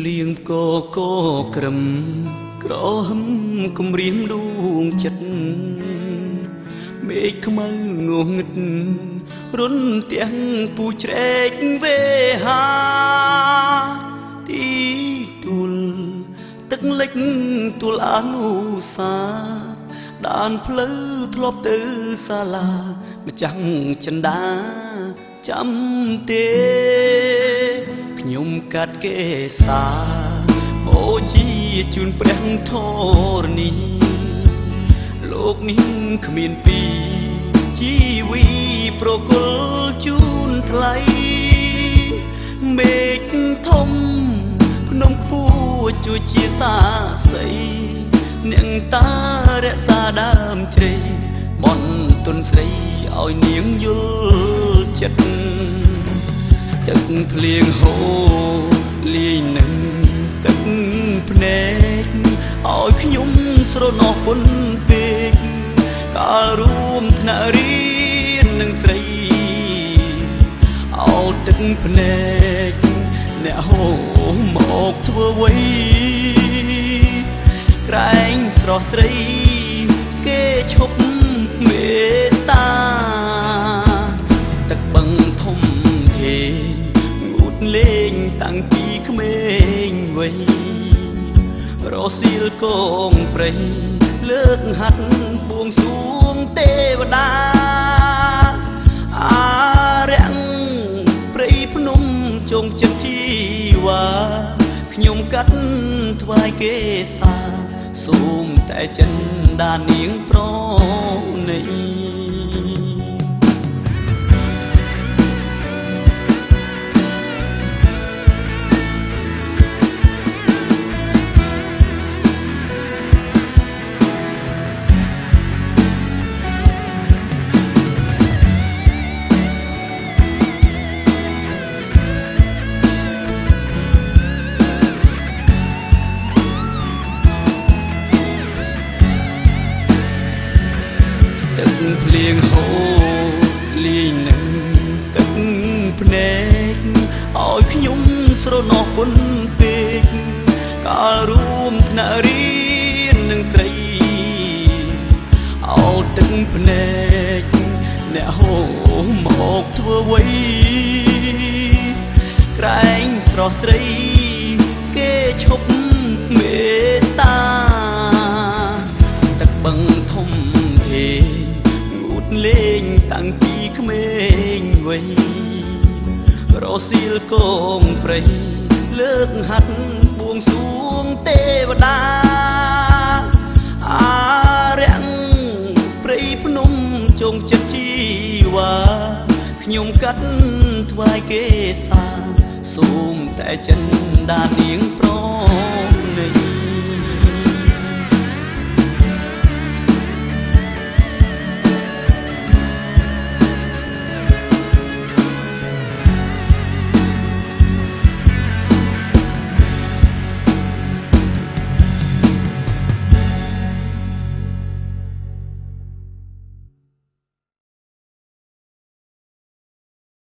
លៀងកក្រឹមក្រហឹមគំរៀងដួងចិត្តមេឃខ្មៅងងឹតរុនទាំងពូជ្រែកវេហាទីទួលទឹកលិចទួលអនុសាដានផ្លូវធ្លាប់ទៅសាលាម្ចាំងចិន្តាចាំទេខ្ញុំកាត់គេសាអូជាជូនព្រះធរណីលោកនេះគ្មានពីជីវីប្រគល់ជូនថ្លៃមេឃធំភ្នំខ្ពស់ជួយជាសាស័យអ្នកតារក្សាដើមជ្រៃបនទុនស្រីឲ្យនាងយល់ចិត្តទឹកភ្លៀងហូរលាយនឹងទឹកភ្នែកឲ្យខ្ញុំស្រណោះពុនពេកកាលរួមថ្នាក់រៀននឹងស្រីឲ្យទឹកភ្នែកអ្នកហូរមកធ្វើអ្វីក្រែងស្រស់ស្រីគេឈប់មេត្តាទឹកបឹងធំធេងងូតលេងតាំងពីក្មេងវ័យរសៀលកងព្រៃលើកហាត់បួងសួងទេវតាអារាំងព្រៃភ្នំជងចិត្តជីវ៉ាខ្ញុំកាត់ថ្វាយគេសាសូមតែចិនដានាងប្រណីទឹកភ្លៀងហូរលាយនឹងទឹកភ្នែកឲ្យខ្ញុំស្រណោះពុនពេកកាលរួមថ្នាក់រៀននឹងស្រីឲ្យទឹកភ្នែកអ្នកហូរមកធ្វើអ្វីក្រែងស្រស់ស្រីគេឈប់មេត្តាទឹកបឹងធំធេងលេងតាំងពីក្មេងវ័យរសៀលកងព្រៃលើកហាត់បួងសួងទេវតាអារាំងព្រៃភ្នំជងចិត្តជីវ៉ាខ្ញុំកាត់ថ្វាយគេសាសូមតែចិនដានាងប្រ